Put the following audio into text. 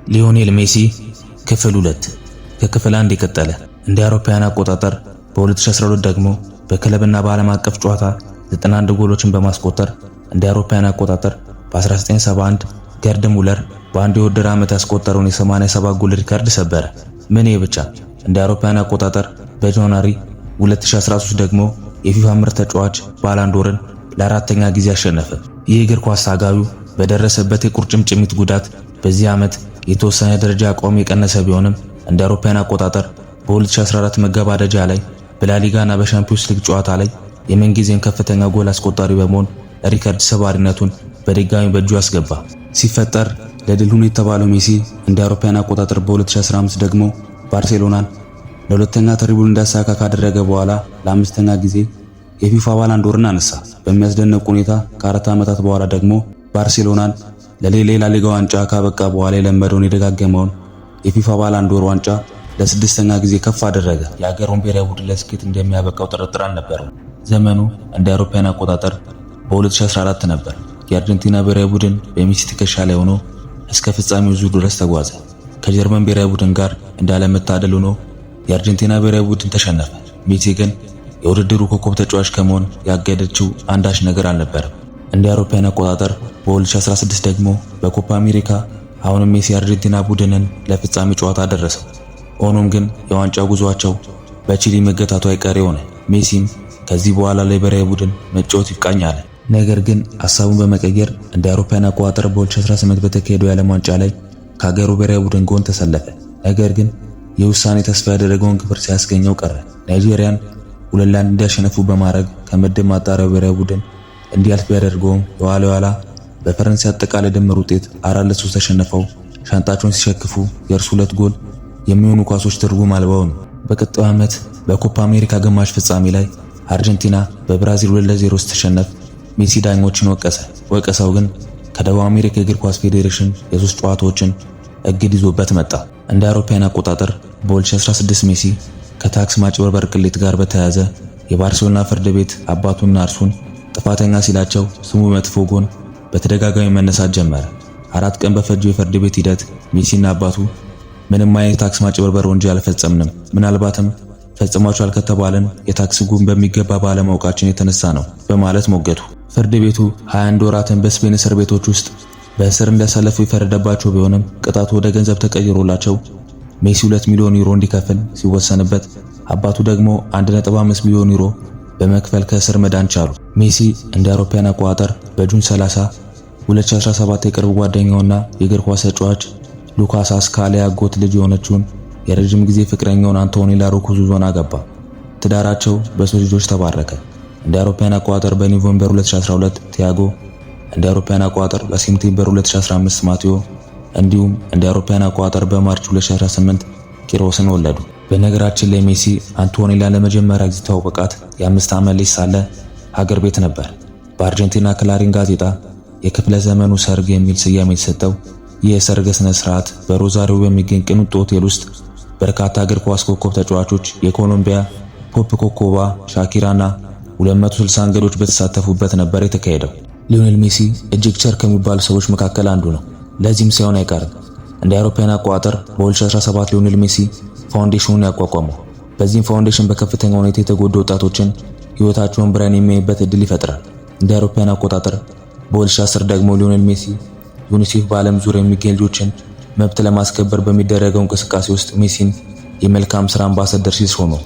ሊዮኔል ሜሲ ክፍል 2 ከክፍል 1 የቀጠለ እንደ አውሮፓውያን አቆጣጠር በ2012 ደግሞ በክለብና በዓለም አቀፍ ጨዋታ 91 ጎሎችን በማስቆጠር እንደ አውሮፓውያን አቆጣጠር በ1971 ገርድ ሙለር በአንድ የውድድር ዓመት ያስቆጠረውን የ87 ጎል ሪካርድ ሰበረ። ምን ይሄ ብቻ! እንደ አውሮፓውያን አቆጣጠር በጃንዋሪ 2013 ደግሞ የፊፋ ምርጥ ተጫዋች ባላንዶርን ለአራተኛ ጊዜ አሸነፈ። ይህ እግር ኳስ ታጋዩ በደረሰበት የቁርጭምጭሚት ጉዳት በዚህ ዓመት የተወሰነ ደረጃ አቋሙ የቀነሰ ቢሆንም እንደ አውሮፓውያን አቆጣጠር በ2014 መገባደጃ ላይ በላሊጋና በሻምፒዮንስ ሊግ ጨዋታ ላይ የምንጊዜም ከፍተኛ ጎል አስቆጣሪ በመሆን ሪካርድ ሰባሪነቱን በድጋሚ በእጁ አስገባ። ሲፈጠር ለድል ሁሉ የተባለው ሜሲ እንደ አውሮፓውያን አቆጣጠር በ2015 ደግሞ ባርሴሎናን ለሁለተኛ ትሪቡን እንዳሳካ ካደረገ በኋላ ለአምስተኛ ጊዜ የፊፋ ባላንዶርን አነሳ። በሚያስደንቅ ሁኔታ ከ4 ዓመታት በኋላ ደግሞ ባርሴሎናን ለሌላ ሊጋ ዋንጫ ካበቃ በኋላ የለመደውን የደጋገመውን የፊፋ ባላንዶር ዋንጫ ለስድስተኛ ጊዜ ከፍ አደረገ። የአገሩን ብሔራዊ ቡድን ለስኬት እንደሚያበቃው ጥርጥር አልነበረም። ዘመኑ እንደ አውሮፓውያን አቆጣጠር በ2014 ነበር። የአርጀንቲና ብሔራዊ ቡድን በሜሲ ትከሻ ላይ ሆኖ እስከ ፍጻሜው ዙር ድረስ ተጓዘ። ከጀርመን ብሔራዊ ቡድን ጋር እንዳለመታደል ሆኖ የአርጀንቲና ብሔራዊ ቡድን ተሸነፈ። ሜሲ ግን የውድድሩ ኮከብ ተጫዋች ከመሆን ያገደችው አንዳች ነገር አልነበረም። እንደ አውሮፓውያን አቆጣጠር በ2016 ደግሞ በኮፓ አሜሪካ አሁንም ሜሲ አርጀንቲና ቡድንን ለፍጻሜ ጨዋታ ደረሰ። ሆኖም ግን የዋንጫ ጉዟቸው በቺሊ መገታቱ አይቀሬ ሆነ። ሜሲም ከዚህ በኋላ ለብሔራዊ ቡድን መጫወት ይብቃኝ አለ። ነገር ግን ሐሳቡን በመቀየር እንደ አውሮፓውያን አቆጣጠር በ2018 በተካሄደው የዓለም ዋንጫ ላይ ከሀገሩ ብሔራዊ ቡድን ጎን ተሰለፈ። ነገር ግን የውሳኔ ተስፋ ያደረገውን ክብር ሳያስገኘው ቀረ። ናይጄሪያን 2-1 እንዲያሸነፉ በማድረግ ከምድብ ማጣሪያው ብሔራዊ ቡድን እንዲያልፍ ቢያደርገውም የኋላ በፈረንሳይ አጠቃላይ ድምር ውጤት 4-3 ተሸንፈው ሻንጣቸውን ሲሸክፉ የእርሱ 2 ጎል የሚሆኑ ኳሶች ትርጉም አልባ ሆኑ። በቀጣዩ ዓመት በኮፓ አሜሪካ ግማሽ ፍጻሜ ላይ አርጀንቲና በብራዚል 2-0 ስትሸነፍ ሜሲ ዳኞችን ወቀሰ። ወቀሳው ግን ከደቡብ አሜሪካ የእግር ኳስ ፌዴሬሽን የ3 ጨዋታዎችን እግድ ይዞበት መጣ። እንደ አውሮፓውያን አቆጣጠር በ2016 ሜሲ ከታክስ ማጭበርበር ቅሌት ጋር በተያያዘ የባርሴሎና ፍርድ ቤት አባቱና እርሱን ጥፋተኛ ሲላቸው ስሙ መጥፎ ጎን በተደጋጋሚ መነሳት ጀመረ። 4 ቀን በፈጀው የፍርድ ቤት ሂደት ሜሲና አባቱ ምንም አይነት ታክስ ማጭበርበር ወንጀል አልፈጸምንም፣ ምናልባትም ፈጽማችኋል ከተባለን የታክስ ጉን በሚገባ ባለማወቃችን የተነሳ ነው በማለት ሞገቱ። ፍርድ ቤቱ 21 ወራትን በስፔን እስር ቤቶች ውስጥ በእስር እንዲያሳለፉ የፈረደባቸው ቢሆንም ቅጣቱ ወደ ገንዘብ ተቀይሮላቸው ሜሲ 2 ሚሊዮን ዩሮ እንዲከፍል ሲወሰንበት አባቱ ደግሞ 1.5 ሚሊዮን ዩሮ በመክፈል ከእስር መዳን ቻሉ። ሜሲ እንደ አውሮፓውያን አቆጣጠር በጁን 30 2017 የቅርብ ጓደኛውና የእግር ኳስ ተጫዋች ሉካስ አስካሊያ አጎት ልጅ የሆነችውን የረጅም ጊዜ ፍቅረኛውን አንቶኒላ ሮኩዙዞን አገባ። ትዳራቸው በ3 ልጆች ተባረከ። እንደ አውሮፓውያን አቆጣጠር በኖቬምበር 2012 ቲያጎ፣ እንደ አውሮፓውያን አቆጣጠር በሴፕቴምበር 2015 ማቴዎ እንዲሁም እንደ አውሮፓውያን አቆጣጠር በማርች 2018 ቂሮስን ወለዱ። በነገራችን ላይ ሜሲ አንቶኒላ ለመጀመሪያ ጊዜ ተዋወቃት የ5 ዓመት ልጅ ሳለ ሀገር ቤት ነበር። በአርጀንቲና ክላሪን ጋዜጣ የክፍለ ዘመኑ ሰርግ የሚል ስያሜ የተሰጠው ይህ የሰርግ ስነ ስርዓት በሮዛሪዮ በሚገኝ ቅንጡ ሆቴል ውስጥ በርካታ እግር ኳስ ኮከብ ተጫዋቾች፣ የኮሎምቢያ ፖፕ ኮከቧ ሻኪራና 260 እንግዶች በተሳተፉበት ነበር የተካሄደው። ሊዮኔል ሜሲ እጅግ ቸር ከሚባሉ ሰዎች መካከል አንዱ ነው። ለዚህም ሳይሆን አይቀርም እንደ አውሮፓውያን አቆጣጠር በ2017 ሊዮኔል ሜሲ ፋውንዴሽኑን ያቋቋመው። በዚህም ፋውንዴሽን በከፍተኛ ሁኔታ የተጎዱ ወጣቶችን ህይወታቸውን ብርሃን የሚያይበት እድል ይፈጥራል። እንደ አውሮፓውያን አቆጣጠር በ2010 ደግሞ ሊዮኔል ሜሲ ዩኒሴፍ በዓለም ዙሪያ የሚገኙ ልጆችን መብት ለማስከበር በሚደረገው እንቅስቃሴ ውስጥ ሜሲን የመልካም ስራ አምባሳደር ሲል ሾመው።